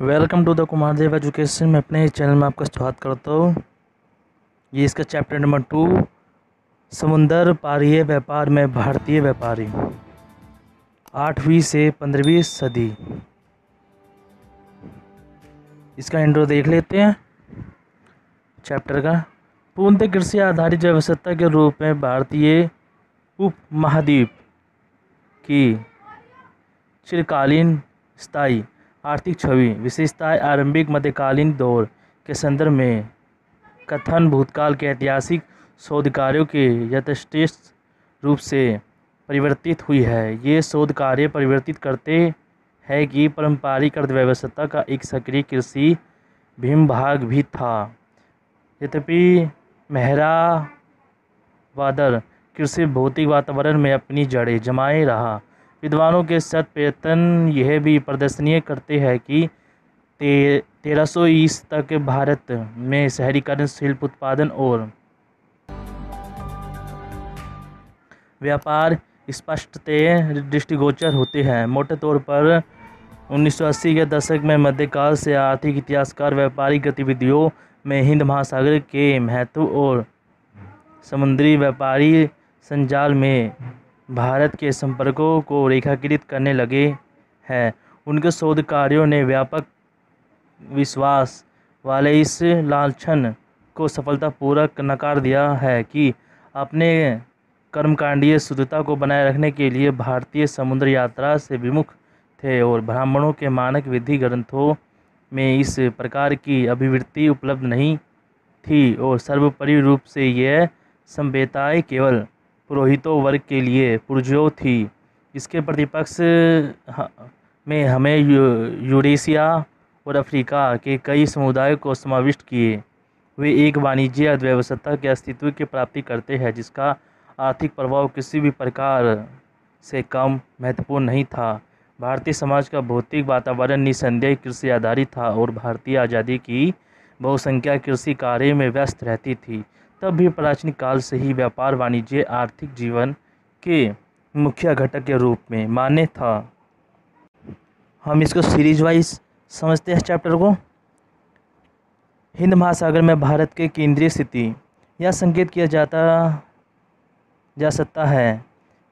Welcome to the Kumar Dev education. मैं अपने channel में आपका स्वागत करता हूँ। ये इसका चैप्टर नंबर 2, समुद्र पारीय व्यापार में भारतीय व्यापारी, 8वीं से 15वीं सदी। इसका इंट्रो देख लेते हैं चैप्टर का। पूर्णतः कृषि आधारित व्यवस्था के रूप में भारतीय उपमहाद्वीप की चिरकालीन स्थायी आर्थिक छवि विशेषताएं आरंभिक मध्यकालीन दौर के संदर्भ में कथन भूतकाल के ऐतिहासिक शोध कार्यों के यथेष्ट रूप से परिवर्तित हुई है। ये शोध कार्य परिवर्तित करते हैं कि पारंपरिक अर्थव्यवस्था का एक सक्रिय कृषि भाग भी था। यद्यपि महरावादर कृषि भौतिक वातावरण में अपनी जड़ें जमाए रहा। विद्वानों के शत प्रयत्न यह भी प्रदर्शनीय करते हैं कि 1300 ईस्वी तक भारत में शहरीकरण, शिल्प उत्पादन और व्यापार स्पष्टतः दृष्टिगोचर होते हैं। मोटे तौर पर 1980 के दशक में मध्यकाल से आर्थिक इतिहासकार व्यापारिक गतिविधियों में हिंद महासागर के महत्व और समुद्री व्यापारी संजाल में भारत के संपर्कों को रेखांकित करने लगे हैं। उनके शोध कार्यों ने व्यापक विश्वास वाले इस लांछन को सफलतापूर्वक नकार दिया है कि अपने कर्मकांडीय शुद्धता को बनाए रखने के लिए भारतीय समुद्र यात्रा से विमुख थे और ब्राह्मणों के मानक विधि ग्रंथों में इस प्रकार की अभिवृत्ति उपलब्ध नहीं थी और सर्वोपरि रूप से यह संहिताएं केवल पुरोहितों वर्ग के लिए पुरजोर थी। इसके प्रतिपक्ष में हमें यूरेशिया और अफ्रीका के कई समुदायों को समाविष्ट किए। वे एक वाणिज्य अर्थव्यवस्था के अस्तित्व की प्राप्ति करते हैं जिसका आर्थिक प्रभाव किसी भी प्रकार से कम महत्वपूर्ण नहीं था। भारतीय समाज का भौतिक वातावरण निसंदेह कृषि आधारित था और भारतीय आज़ादी की बहुसंख्या कृषि कार्य में व्यस्त रहती थी। तब भी प्राचीन काल से ही व्यापार वाणिज्य आर्थिक जीवन के मुख्य घटक के रूप में मान्य था। हम इसको सीरीज वाइज समझते हैं चैप्टर को। हिंद महासागर में भारत के केंद्रीय स्थिति यह संकेत किया जा सकता है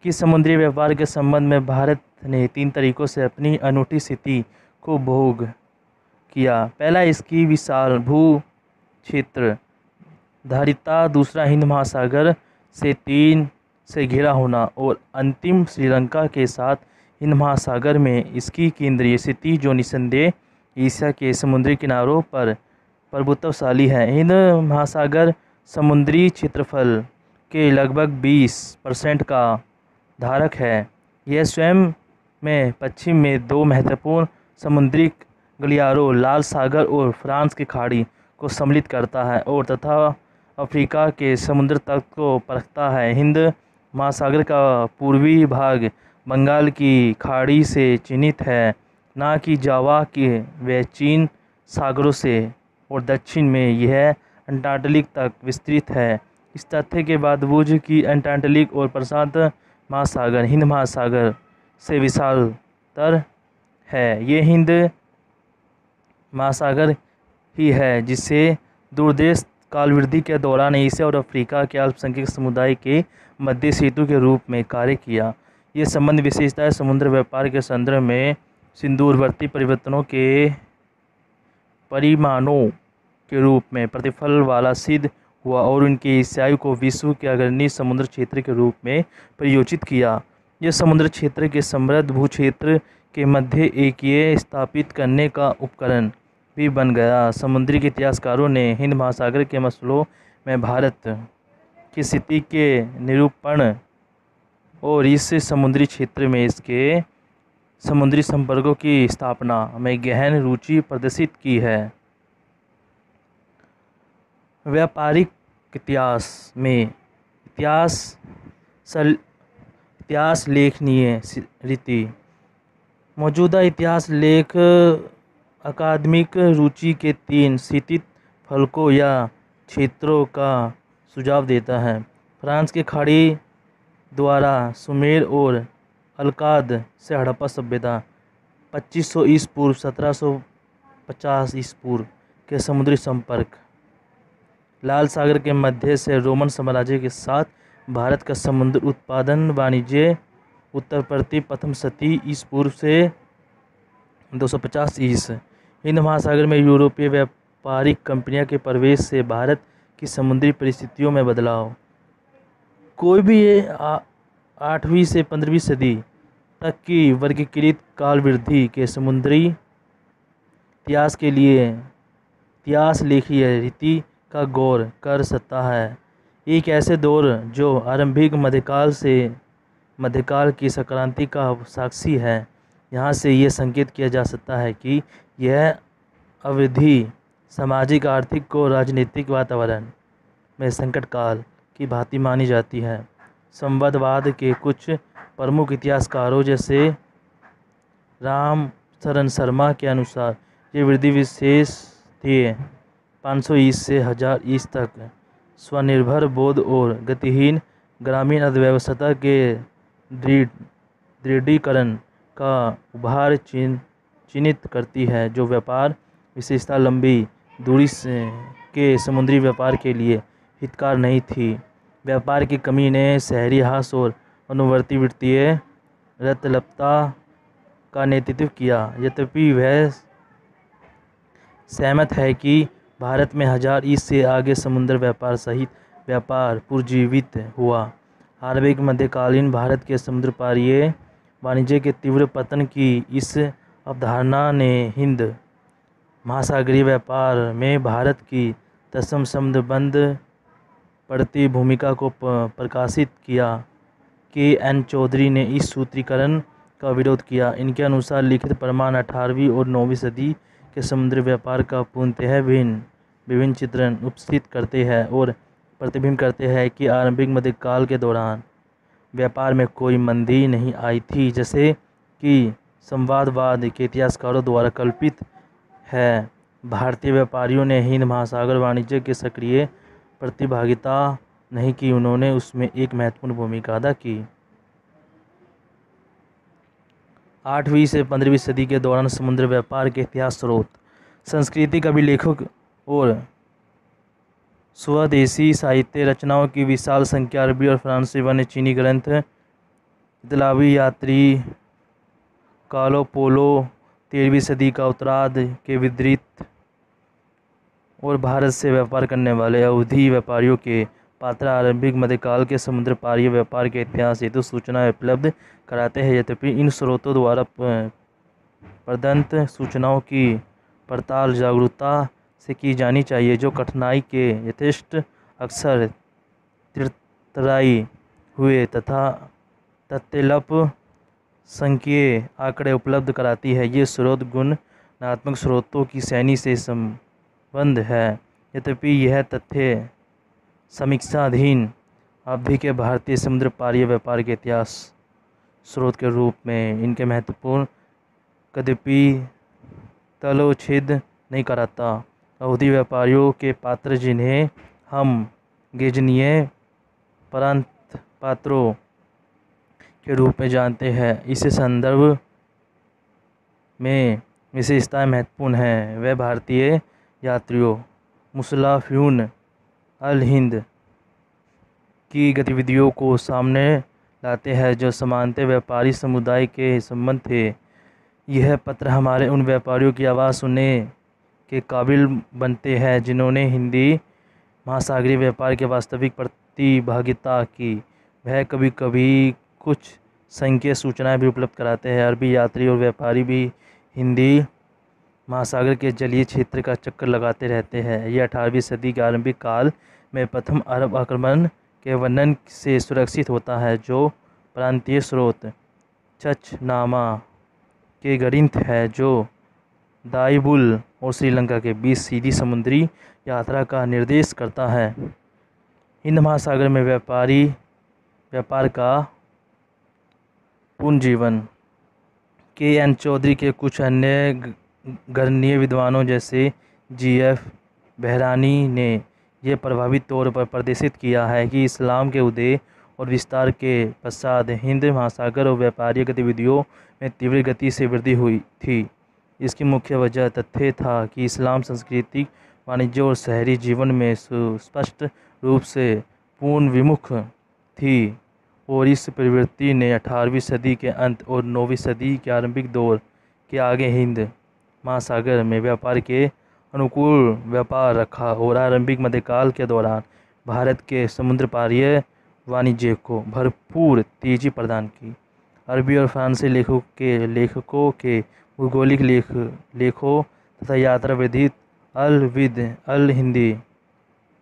कि समुद्री व्यापार के संबंध में भारत ने 3 तरीकों से अपनी अनूठी स्थिति को भोग किया। पहला, इसकी विशाल भू क्षेत्र धारिता, दूसरा हिंद महासागर से 3 से घिरा होना और अंतिम श्रीलंका के साथ हिंद महासागर में इसकी केंद्रीय स्थिति जो निसंदेह एशिया के समुद्री किनारों पर प्रभुत्वशाली है। हिंद महासागर समुद्री क्षेत्रफल के लगभग 20% का धारक है। यह स्वयं में पश्चिम में 2 महत्वपूर्ण समुद्री गलियारों लाल सागर और फ्रांस की खाड़ी को सम्मिलित करता है और तथा अफ्रीका के समुद्र तट को परखता है। हिंद महासागर का पूर्वी भाग बंगाल की खाड़ी से चिन्हित है, न कि जावा के व चीन सागरों से, और दक्षिण में यह अंटार्कटिक तक विस्तृत है। इस तथ्य के बावजूद कि अंटार्कटिक और प्रशांत महासागर हिंद महासागर से विशालतर है, ये हिंद महासागर ही है जिसे दूरदेश कालवृद्धि के दौरान एशिया और अफ्रीका के अल्पसंख्यक समुदाय के मध्य सेतु के रूप में कार्य किया। ये संबंध विशेषताएं समुद्र व्यापार के संदर्भ में सिंदूरवर्ती परिवर्तनों के परिमाणों के रूप में प्रतिफल वाला सिद्ध हुआ और उनके एशियाई को विश्व के अग्रणी समुद्र क्षेत्र के रूप में परियोजित किया। यह समुद्र क्षेत्र के समृद्ध भूक्षेत्र के मध्य एक स्थापित करने का उपकरण भी बन गया। समुद्री इतिहासकारों ने हिंद महासागर के मसलों में भारत की स्थिति के निरूपण और इस समुद्री क्षेत्र में इसके समुद्री संपर्कों की स्थापना में गहन रुचि प्रदर्शित की है। व्यापारिक इतिहास में इतिहास लेखनीय रीति मौजूदा इतिहास लेख अकादमिक रुचि के 3 स्थित फलकों या क्षेत्रों का सुझाव देता है। फ्रांस की खाड़ी द्वारा सुमेर और अल्काद से हड़प्पा सभ्यता, 2500 ईसा पूर्व 1700 250 ईसा पूर्व के समुद्री संपर्क। लाल सागर के मध्य से रोमन साम्राज्य के साथ भारत का समुद्र उत्पादन वाणिज्य उत्पत्ति प्रथम शती ईसा पूर्व से 250 ईसा। हिंद महासागर में यूरोपीय व्यापारिक कंपनियों के प्रवेश से भारत की समुद्री परिस्थितियों में बदलाव। कोई भी 8वीं से 15वीं सदी तक की वर्गीकृत काल वृद्धि के समुद्री इतिहास के लिए इतिहास लेखीय रीति का गौर कर सकता है। एक ऐसे दौर जो आरंभिक मध्यकाल की संक्रांति का साक्षी है। यहाँ से ये संकेत किया जा सकता है कि यह अवधि सामाजिक आर्थिक और राजनीतिक वातावरण में संकट काल की भांति मानी जाती है। संवादवाद के कुछ प्रमुख इतिहासकारों जैसे राम शरण शर्मा के अनुसार ये वृद्धि विशेष थी 500 ईसा से 1000 ईसा तक स्वनिर्भर बौद्ध और गतिहीन ग्रामीण अर्थव्यवस्था के दृढ़ीकरण का उभार चिन्हित करती है, जो व्यापार विशेषता लंबी दूरी के समुद्री व्यापार के लिए हितकार नहीं थी। व्यापार की कमी ने शहरी हास और अनुवर्ती वित्तीय रतलपता का नेतृत्व किया। यद्यपि वह सहमत है कि भारत में 1000 ईसा से आगे समुद्र व्यापार सहित व्यापार पुनर्जीवित हुआ। आरंभिक मध्यकालीन भारत के समुद्र पारीय वाणिज्य के तीव्र पतन की इस अवधारणा ने हिंद महासागरीय व्यापार में भारत की तत्सम संबंध पड़ती भूमिका को प्रकाशित किया। के.एन. चौधरी ने इस सूत्रीकरण का विरोध किया। इनके अनुसार लिखित प्रमाण 18वीं और 9वीं सदी के समुद्री व्यापार का पूर्णतः विभिन्न चित्रण उपस्थित करते हैं और प्रतिबिंबित करते हैं कि आरंभिक मध्यकाल के दौरान व्यापार में कोई मंदी नहीं आई थी, जैसे कि संवादवाद के इतिहासकारों द्वारा कल्पित है। भारतीय व्यापारियों ने हिंद महासागर वाणिज्य के सक्रिय प्रतिभागिता नहीं की, उन्होंने उसमें एक महत्वपूर्ण भूमिका अदा की। 8वीं से 15वीं सदी के दौरान समुद्र व्यापार के इतिहास स्रोत, संस्कृति, अभिलेखों और स्वदेशी साहित्य रचनाओं की विशाल संख्या, अरबी और फ्रांसीसी वन्य चीनी ग्रंथ, इतालवी यात्री कार्लो पोलो 13वीं सदी का उत्तरार्ध के विस्तृत और भारत से व्यापार करने वाले यहूदी व्यापारियों के पात्र आरंभिक मध्यकाल के समुद्र पारीय व्यापार के इतिहास हेतु सूचना उपलब्ध कराते हैं। यद्यपि इन स्रोतों द्वारा प्रदत्त सूचनाओं की पड़ताल जागरूकता से की जानी चाहिए, जो कठिनाई के यथेष्ट अक्सर त्रितराई हुए तथा तथ्यलप संख्यीय आंकड़े उपलब्ध कराती है। ये स्रोत गुणात्मक स्रोतों की श्रेणी से संबद्ध है। यद्यपि यह तथ्य समीक्षाधीन अवधि के भारतीय समुद्र पारीय व्यापार के इतिहास स्रोत के रूप में इनके महत्वपूर्ण कदापि तलोच्छेद नहीं कराता। यहूदी व्यापारियों के पात्र, जिन्हें हम गेजनीय प्रांत पात्रों के रूप में जानते हैं, इस संदर्भ में विशेषताएं महत्वपूर्ण हैं। वे भारतीय यात्रियों मुसल्लाफ़ून अल हिंद की गतिविधियों को सामने लाते हैं, जो सामान्य व्यापारी समुदाय के संबंध थे। यह पत्र हमारे उन व्यापारियों की आवाज़ सुनने के काबिल बनते हैं, जिन्होंने हिंदी महासागरीय व्यापार के वास्तविक प्रतिभागिता की। वह कभी कभी कुछ संख्यीय सूचनाएं भी उपलब्ध कराते हैं। अरबी यात्री और व्यापारी भी हिंदी महासागर के जलीय क्षेत्र का चक्कर लगाते रहते हैं। यह 18वीं सदी के आरंभिक काल में प्रथम अरब आक्रमण के वर्णन से सुरक्षित होता है, जो प्रांतीय स्रोत चचनामा के ग्रंथ है, जो दाइबुल और श्रीलंका के बीच सीधी समुद्री यात्रा का निर्देश करता है। हिंद महासागर में व्यापार का पुनर्जीवन, के.एन. चौधरी के कुछ अन्य गणनीय विद्वानों जैसे जी.एफ. बहरानी ने यह प्रभावित तौर पर प्रदर्शित किया है कि इस्लाम के उदय और विस्तार के पश्चात हिंद महासागर और व्यापारिक गतिविधियों में तीव्र गति से वृद्धि हुई थी। इसकी मुख्य वजह तथ्य था कि इस्लाम सांस्कृतिक, वाणिज्य और शहरी जीवन में सुस्पष्ट रूप से पूर्ण विमुख थी, और इस प्रवृत्ति ने 18वीं सदी के अंत और 9वीं सदी के आरंभिक दौर के आगे हिंद महासागर में व्यापार के अनुकूल व्यापार रखा और आरंभिक मध्यकाल के दौरान भारत के समुद्र पारीय वाणिज्य को भरपूर तेजी प्रदान की। अरबी और फ्रांसीसी लेखकों के भौगोलिक लेखों तथा यात्रा विदित अल हिंदी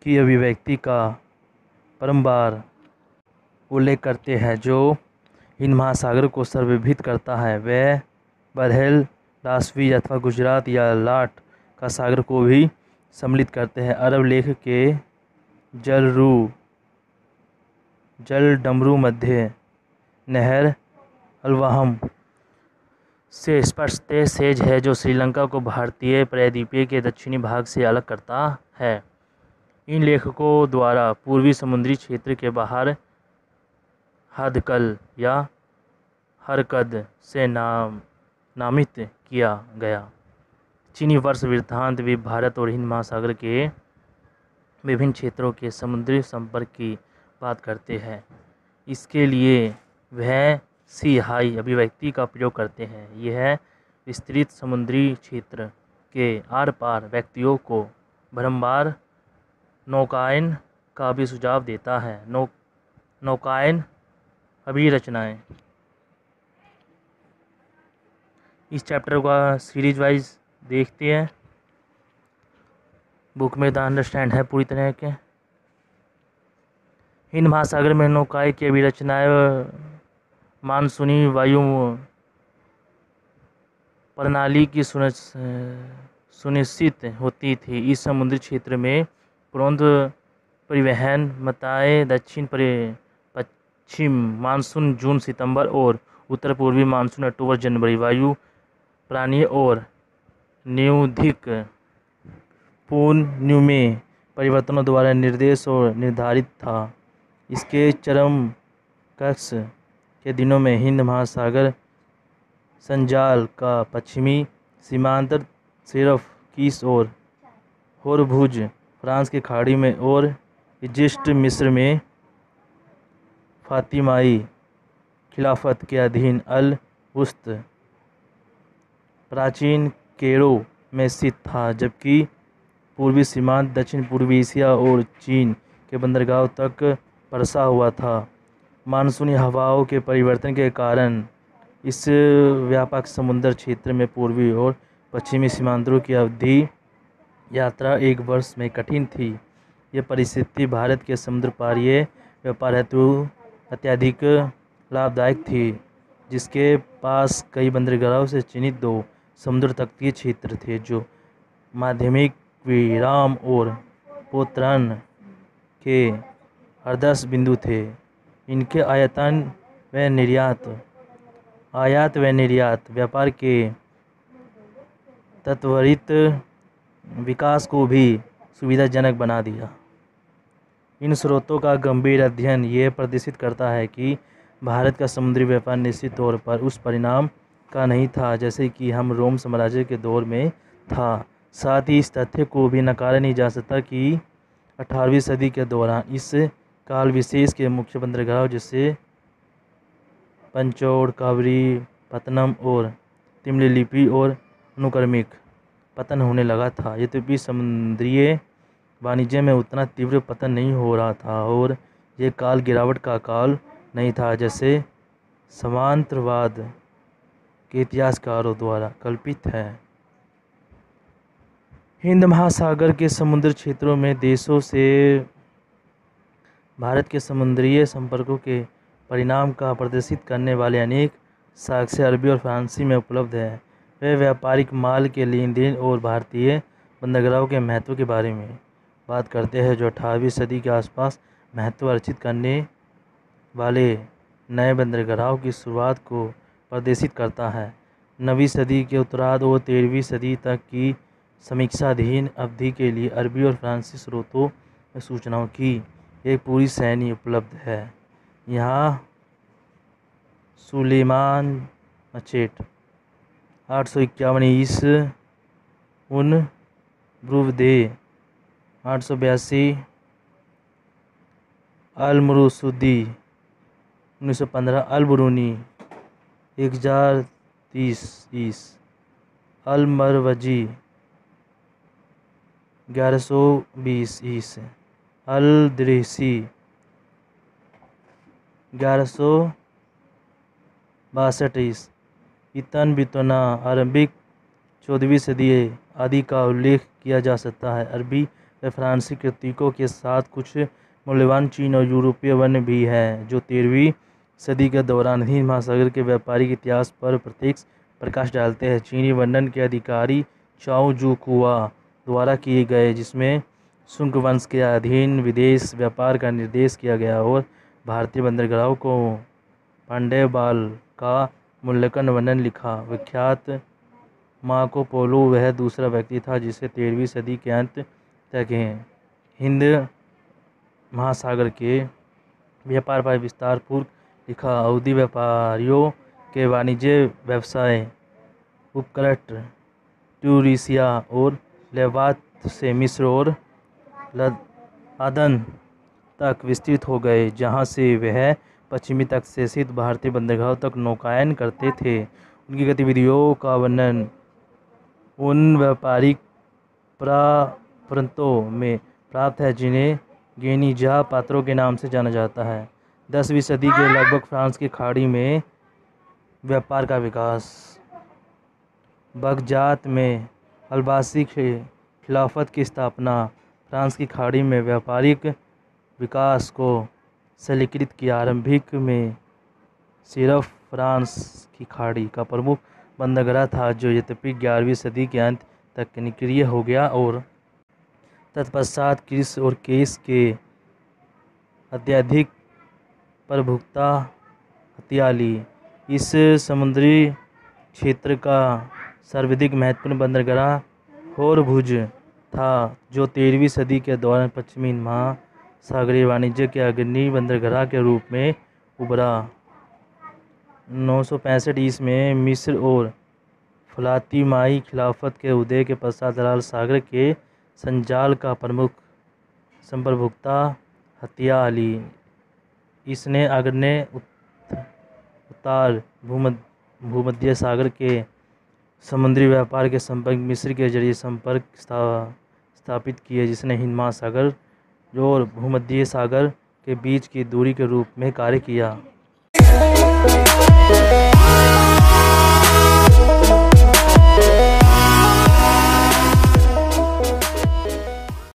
की अभिव्यक्ति का बारंबार उल्लेख करते हैं जो हिंद महासागर को सर्वभूत करता है। वह बहरैल राजवी अथवा गुजरात या लाट का सागर को भी सम्मिलित करते हैं। अरब लेख के जलडमरू मध्य नहर अलवहम से स्पष्ट सेज है जो श्रीलंका को भारतीय प्रायद्वीपीय के दक्षिणी भाग से अलग करता है। इन लेखकों द्वारा पूर्वी समुद्री क्षेत्र के बाहर हदकल या हरकद से नामित किया गया। चीनी वर्ष वृत्तांत भी भारत और हिंद महासागर के विभिन्न क्षेत्रों के समुद्री संपर्क की बात करते हैं। इसके लिए वह सी हाई अभिव्यक्ति का प्रयोग करते हैं। यह विस्तृत समुद्री क्षेत्र के आर पार व्यक्तियों को बारंबार नौकायन का भी सुझाव देता है। नौकायन अभिरचनाएं इस चैप्टर का सीरीज वाइज देखते हैं। बुक में द अंडरस्टैंड है पूरी तरह के। हिंद महासागर में नौकाएं की अभिरचनाएं मानसूनी वायु प्रणाली की सुनिश्चित होती थी। इस समुद्री क्षेत्र में पूर्व परिवहन मताए दक्षिण पश्चिम मानसून जून सितंबर और उत्तर पूर्वी मानसून अक्टूबर जनवरी वायु प्राणीय और न्यूधिक पूर्ण में परिवर्तनों द्वारा निर्देश और निर्धारित था। इसके चरम कक्ष के दिनों में हिंद महासागर संजाल का पश्चिमी सीमांत सिर्फ किस और होरमुज़ फ्रांस की खाड़ी में और इजिप्ट मिस्र में फातिमाई खिलाफत के अधीन अल वुस्त प्राचीन कैरो में स्थित था, जबकि पूर्वी सीमांत दक्षिण पूर्वी एशिया और चीन के बंदरगाहों तक पसरा हुआ था। मानसूनी हवाओं के परिवर्तन के कारण इस व्यापक समुद्र क्षेत्र में पूर्वी और पश्चिमी सीमांतों की अवधि यात्रा एक वर्ष में कठिन थी। यह परिस्थिति भारत के समुद्र पारीय व्यापार हेतु अत्यधिक लाभदायक थी, जिसके पास कई बंदरगाहों से चिन्हित 2 समुद्र तटीय क्षेत्र थे जो माध्यमिक विराम और पोतरन के आदर्श बिंदु थे। इनके आयात व निर्यात व्यापार के त्वरित विकास को भी सुविधाजनक बना दिया। इन स्रोतों का गंभीर अध्ययन यह प्रदर्शित करता है कि भारत का समुद्री व्यापार निश्चित तौर पर उस परिणाम का नहीं था जैसे कि हम रोम साम्राज्य के दौर में था। साथ ही इस तथ्य को भी नकारा नहीं जा सकता कि 18वीं सदी के दौरान इस काल विशेष के मुख्य बंदरगाहों जैसे पंचौड़, कावरी, पत्तनम और तिमलिपि और अनुक्रमिक पतन होने लगा था। यद्यपि समुद्रीय वाणिज्य में उतना तीव्र पतन नहीं हो रहा था और ये काल गिरावट का काल नहीं था जैसे समांतरवाद के इतिहासकारों द्वारा कल्पित है। हिंद महासागर के समुद्र क्षेत्रों में देशों से भारत के समुद्रीय संपर्कों के परिणाम का प्रदर्शित करने वाले अनेक साक्ष्य अरबी और फ्रांसीसी में उपलब्ध है। वे व्यापारिक माल के लेन देन और भारतीय बंदरगाहों के महत्व के बारे में बात करते हैं, जो 18वीं सदी के आसपास महत्व अर्जित करने वाले नए बंदरगाहों की शुरुआत को प्रदर्शित करता है। 9वीं सदी के उत्तरार्ध और 13वीं सदी तक की समीक्षाधीन अवधि के लिए अरबी और फ्रांसीसी स्रोतों में सूचनाओं की एक पूरी श्रेणी उपलब्ध है। यहाँ सुलेमान मचेट 851 ईस ब्रूवदेह। 882 अल-मुरुसुदी। 1915 अल-बुरूनी। 1030 ईस अल-मरवजी। 1120 ईस अल-द्रिसी। 1162 ईस इतन बितुना। अरबिक 14वीं सदी आदि का उल्लेख किया जा सकता है। अरबी व फ्रांसीसी कृतिकों के साथ कुछ मूल्यवान चीन और यूरोपीय वर्ण भी हैं जो 13वीं सदी के दौरान हिंद महासागर के व्यापारिक इतिहास पर प्रत्यक्ष प्रकाश डालते हैं। चीनी वर्णन के अधिकारी चाओ जू कुआ द्वारा किए गए, जिसमें शुंग वंश के अधीन विदेश व्यापार का निर्देश किया गया और भारतीय बंदरगाहों को पांडेय बाल का मूल्यांकन वर्णन लिखा। विख्यात मार्को पोलो वह दूसरा व्यक्ति था जिसे 13वीं सदी के अंत तक हिंद महासागर के व्यापार पर विस्तारपूर्वक लिखा। अवधी व्यापारियों के वाणिज्य व्यवसाय उपकरट ट्यूरिसिया और लेवात से मिस्र और अदन तक विस्तृत हो गए, जहां से वह पश्चिमी तट से स्थित भारतीय बंदरगाहों तक नौकायन करते थे। उनकी गतिविधियों का वर्णन उन व्यापारिक प्रांतों में प्राप्त है जिन्हें गेनिजा पात्रों के नाम से जाना जाता है। 10वीं सदी के लगभग फ्रांस की खाड़ी में व्यापार का विकास। बगजात में अब्बासी खिलाफत की स्थापना फ्रांस की खाड़ी में व्यापारिक विकास को सरलीकृत किया। आरंभिक में सिर्फ फ्रांस की खाड़ी का प्रमुख बंदरगाह था, जो यद्यपि 11वीं सदी के अंत तक निष्क्रिय हो गया और तत्पश्चात कृषि और केस के अत्यधिक प्रभुता हत्या ली। इस समुद्री क्षेत्र का सर्वाधिक महत्वपूर्ण बंदरगाह होरमुज़ था, जो 13वीं सदी के दौरान पश्चिमी महासागरीय वाणिज्य के अग्रणी बंदरगाह के रूप में उभरा। 965 ईस्वी में मिस्र और फातिमाई खिलाफत के उदय के पश्चात लाल सागर के संजाल का प्रमुख संप्रभुता हत्या ली। इसने अग्रणी उत्तर भूमध्य सागर के समुद्री व्यापार के संपर्क मिस्र के जरिए संपर्क स्थापित किए, जिसने हिंद महासागर और भूमध्य सागर के बीच की दूरी के रूप में कार्य किया।